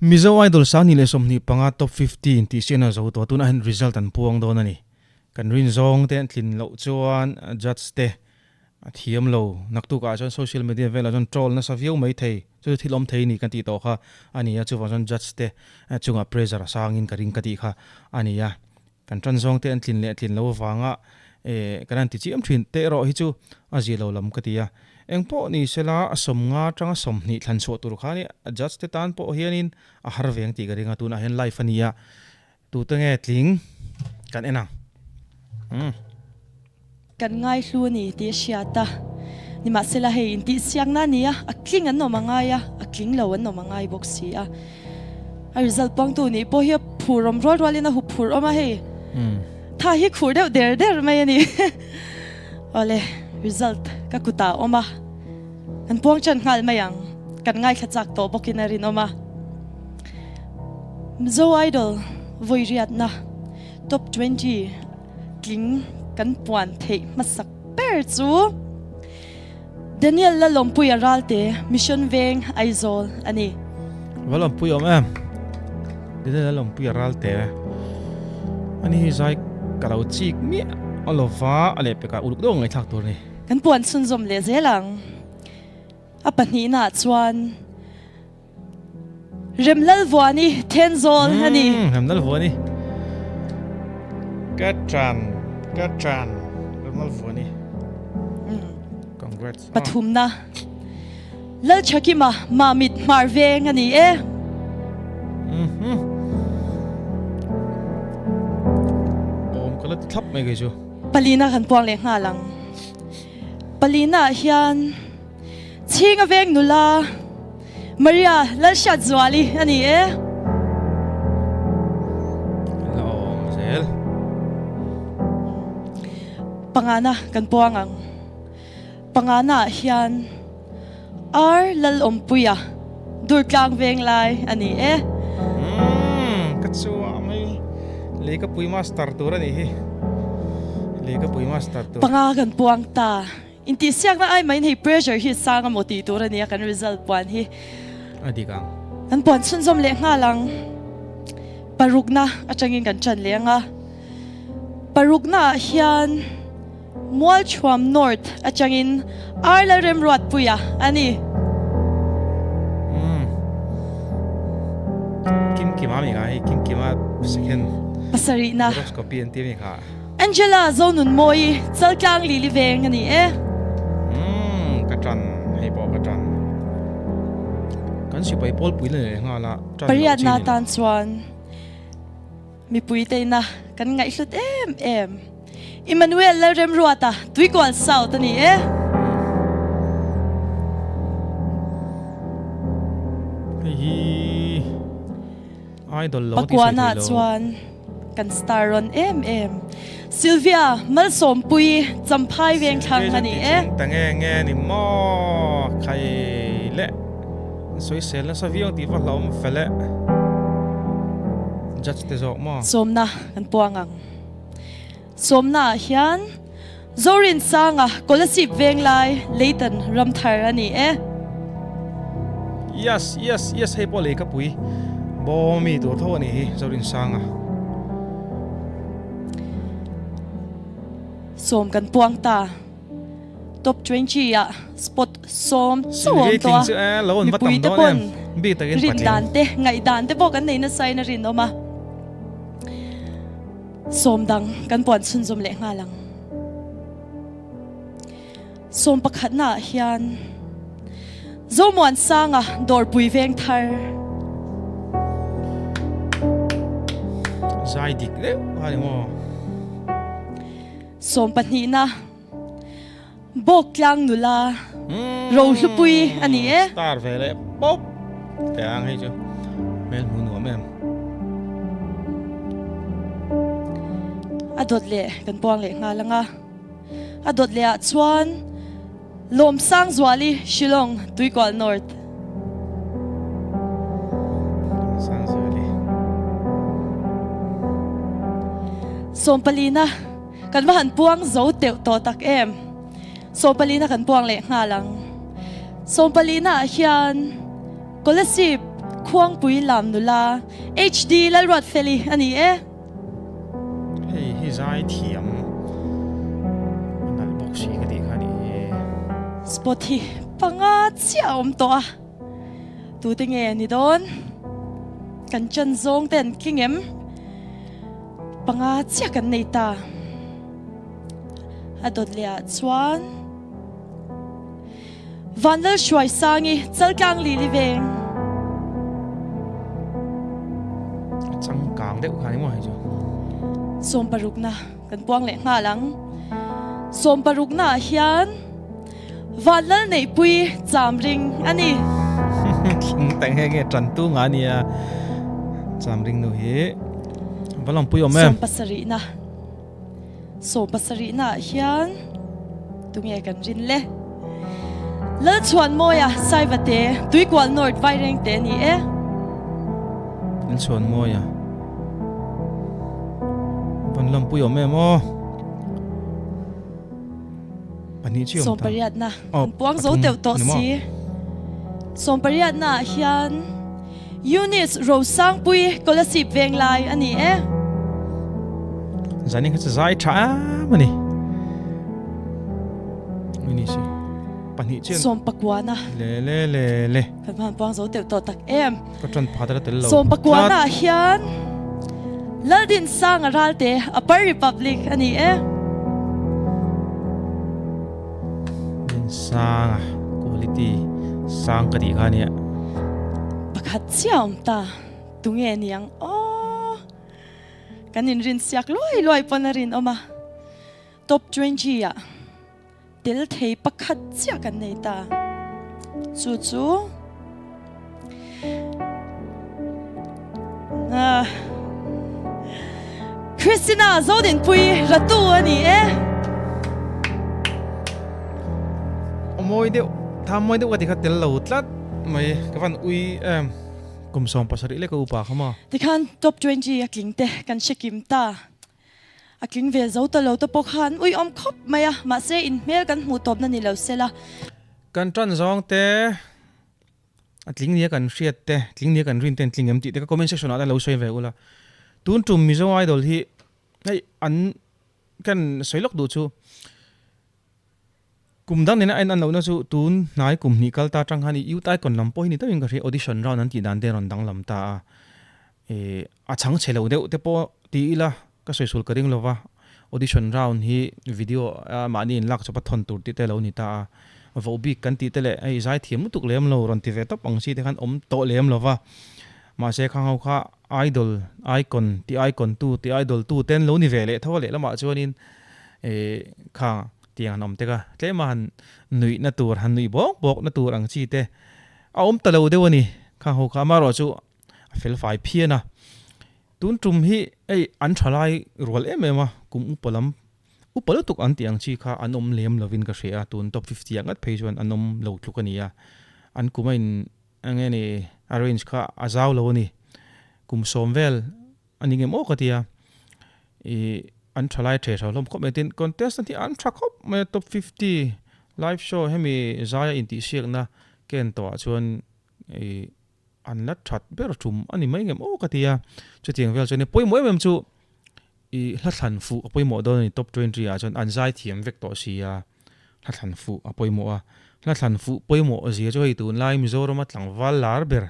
mizo idol sa ni le som ni panga top 15 ti sena zo to tuna hen result an puang do na ni kan rin zong ten thlin lo chuan judge te athiam lo naktu ka chon social media vela chon troll na savio mai thei chu thilom thei ni kan ti to kha ania chu chon judge te chunga pressure sangin ka ring ka ti kha ania kan tran zong te an thlin le thlin lo wanga kan ti chi am thin te ro hi chu aji lo lam ka ti ya engpo ni sela asom nga tanga som ni thlan so tur khani judge te tan po hianin a har veng ti garinga tuna hen life ania tu te nge tling kan enang kan ngai hlu ni ti siata ni ma sela he in ti siang na nia akling an no mangaya akling lo an no mangai boxi a result pang tu ni po hi phurom rol walina hu phur oma he tha hi khur deu der mai ani ole result ka kuta oma kan puang chan ngal mayang kan ngai khachak to bokinarin oma mizo idol voiriat na top 20 kling kan puan thei masak per chu Daniel la lompui aralte mission veng aizol ani lompui om em Daniel la lompui aralte ani zai kalau chik mi alova ale peka uluk dong ngai thak tur ni kan puan sun zom le zelang apani na chuan remlal wani tenzol ani remlal wani katran remlal wani congrats pathumna lal chakima mamit marveng ani om kala thap mai ge chu palina kan puang le ngalang palina hian chinga veng nula Maria lal shat zwali ani om zel pangana kan puangang pangana hian ar lal ompuya durtlang veng lai ani katsuwa mai leka pui master tur ani hi leka pui master tur panga kan puang ta inti siak na ai mai nei pressure hi sanga moti tur ani kan result puan hi adikang kan puan sun zom le nga lang parugna atangin kan chan lenga parugna hian mual chuam north atangin arla remruat puya ani kim ami ga hi kim second pasari na horoscope an ti mi kha Angela zonun moi chalkang li liveng ani katran hei po katran kan si pai pol pui le nga la pariat na tan chuan mi pui te na kan ngai hlut em Emmanuel la remruata tuikwal south ani idol lo ti pakwana chuan kan staron em Sylvia malsom pui champhai veng thang ani tange nge ni mo khai le soi sel na saviong ti va hlom fele judge te zo mo somna kan puangang somna hian zorin sanga scholarship veng lai leighton ramthar ani yes hei po le ka pui bo mi tur tho ani hi zorin sanga som kan puang ta top 20 ya spot som som to lo on batam do nem bi takin rin dan te ngai dan te bo kan nei na sai na rin oma som dang kan puan sun zum le nga lang som pakhat na hian zomuan sanga dor pui veng thar zai dik le ani mo som pani na boklang nula ro hlupui ani star vele pop tang hei chu mel mun wa mem adot le kan puang le nga langa adot le a chuan lom sang zwali shillong tuikwal north sang zwali som palina kan mahan puang zo teu to tak som palina kan puang le nga lang som palina hian scholarship khuang pui lam nula HD lal rot feli ani e hei hi zai thiam nal box si ka ti khani spot hi panga chia to a tu te nge ni don kan chan zong ten kingem panga chia kan nei ta adot lia chuan vanlal shwai sangi chalkang li li veng chang kang deuh khani mo hai chu som parukna kan puang le nga lang som parukna hian vanlal nei pui cham ring ani king tang he nge tran tu nga nia cham ring no hi valam pui om som pasari na hian tunge kan rin le lal chuan moya sai vate tui kwal nord vai reng te ni e in chuan mo ya valam pui om mo pani chi om som ta pariat na puang zo teu to si som pariat na hian unit ro sang pui kolasip veng lai ani e zani kha zai tha mani mini si pani chen som pakwana le kan man puang zo teu to tak em ka tran phadra tel lo som pakwana hian ladin sang aralte upper republic ani e din sang quality sang ka di khani pakhat chiam ta tunge niang o kanin rin siak loi ponarin oma top 20 ya tel thei pakhat chia kan nei ta chu Christina zodin pui ratu ani e moi deu tham moi deu ka ti kha tel lo tlat mai ka van ui kum som pasari le ka upa khama tikhan top 20 akling te kan shekim ta akling ve zo ta lo ta pokhan ui om khop maya ma se in mel kan mu top na ni lo sela kan tran zong te atling nia kan hriat te tling nia kan rin ten tling em ti te ka comment section ala lo soi ve ula tun tum mizo idol hi hei an kan soilok du chu kum dang nena an lo na chu tun nai kum ni kal ta tang hani yu tai kon lam po ni ta wing ka re audition round an ti dan de ron dang lam ta a chang chelo de te po ti ila ka soi sul ka ring lova audition round hi video mani in lak chopa thon tur ti te lo ni ta vo bi kan ti te le ai zai thiam tuk lem lo ron ti ve to pang si te khan om to lem lova ma se khang hau kha idol icon ti icon tu ti idol tu ten lo ni ve le thaw le lama chuanin kha tiang nom te ka tle man nui na tur han nui bok na tur ang chi te a om ta lo de wani kha ho kha ma ro chu fel fai phia na tun tum hi ei an thalai rol em ema kum upal tuk an tiang chi kha anom lem lovin ka shea tun top 50 angat page one anom lo tlukania an kumain angeni arrange kha azaw lo ni kum somvel ani nge mo ka tia an thalai the thalom comedy contest anti an track up me top 50 live show hemi zaya inti siak na ken to chuan an la that ber thum ani mai ngem o ka tia chutiang vel chone poi moi mem chu la than fu poi mo do ni top 20 a chon an zai thiam vek to sia la than fu poi mo a la than fu poi mo zia choi tu lai mizoram atlang wal lar ber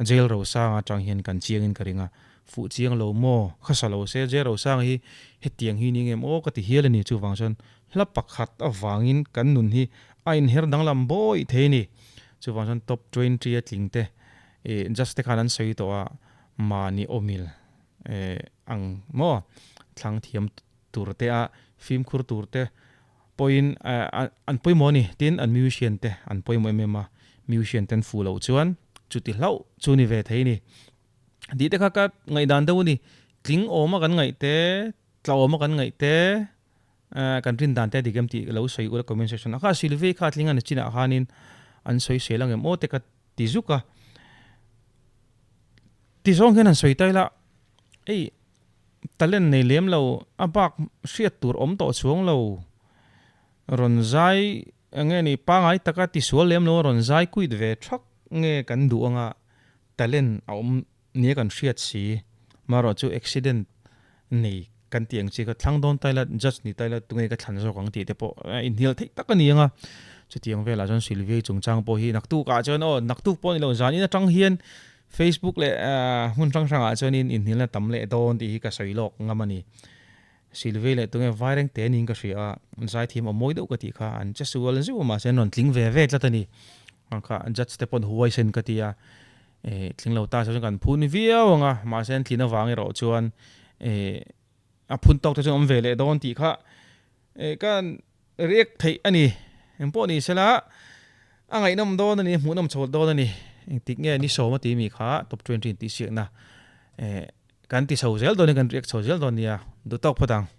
jail ro sa nga tang hian kan chiang in karinga fu chiang lo mo khasalo se je ro sang hi hetiang hi ni ngem o ka ti hial ni chu wangson la pakhat awangin kan nun hi ain her dang lam boy theini chu wangson top 20 atlingte just te khanan sei to a mani omil ang mo thlang thiam turte a film khur turte point an poi mo ni tin an musician te an poi mo mema musician ten fu lo chuan chuti hlau chuni ve theini di te kha ka ngai dan do ni tling oma kan ngai te tlaw oma kan ngai te kan rin dan te digam ti lo soi ula comment section kha silve kha tlinga na china khanin an soi selang em o te ka tizuka ti zong hen an soi tai la ei talen nei lem lo abak hriat tur om to chuang lo ron zai nge ni pangai taka ti sual lem lo ron zai kuit ve thak nge kan du anga talent aum nia kan hriat si maro chu accident nei kan tiang chi ka thlang don taila just ni taila tungai ka thlan zo kang ti te po in hil thei tak ani anga chu tiang vela jon silvi chungchang po hi naktu ka chon o naktu po ni lo zani na tang hian Facebook le hun tang sang a chon in hil na tam le don ti hi ka soilok ngamani silvi le tungai vaireng te ning ka hria zai thim a moi do ka ti kha an chasual zu ma se non tling ve ve tlatani angka just step on huai sen ka tia tling lo ta chon kan phun viau nga ma sen thlina wangi ro chuan a phun tok te chon om vele don ti kha kan riek thei ani empo ni sela angai nam don ani mu nam chol don ani tik nge ni so ma ti mi kha top 20 ti siak na kan ti so zel don kan riek so zel don nia du tok phatang